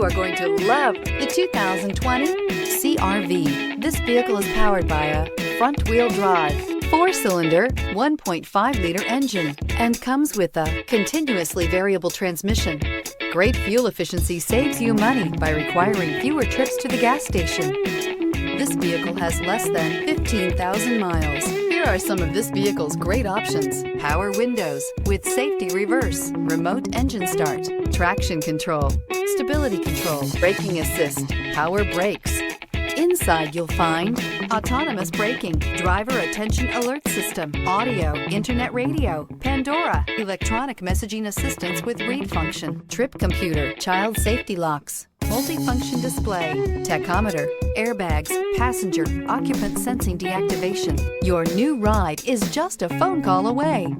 are going to love the 2020 CR-V. This vehicle is powered by a front-wheel drive, 4-cylinder, 1.5-liter engine, and comes with a continuously variable transmission. Great fuel efficiency saves you money by requiring fewer trips to the gas station. This vehicle has less than 15,000 miles. Here are some of this vehicle's great options: power windows with safety reverse, remote engine start, traction control, stability control, braking assist, power brakes. Inside you'll find autonomous braking, driver attention alert system, audio, internet radio, Pandora, electronic messaging assistance with read function, trip computer, child safety locks, multifunction display, tachometer, airbags, passenger, occupant sensing deactivation. Your new ride is just a phone call away.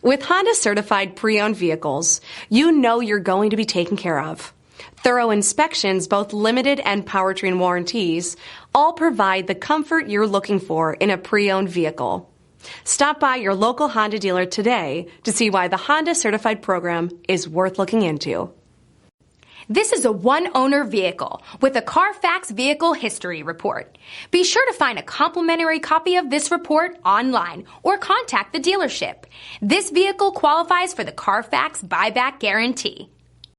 With Honda certified pre-owned vehicles, you know you're going to be taken care of. Thorough inspections, both limited and powertrain warranties, all provide the comfort you're looking for in a pre-owned vehicle. Stop by your local Honda dealer today to see why the Honda certified program is worth looking into. This is a one-owner vehicle with a CARFAX Vehicle History Report. Be sure to find a complimentary copy of this report online or contact the dealership. This vehicle qualifies for the CARFAX Buyback Guarantee.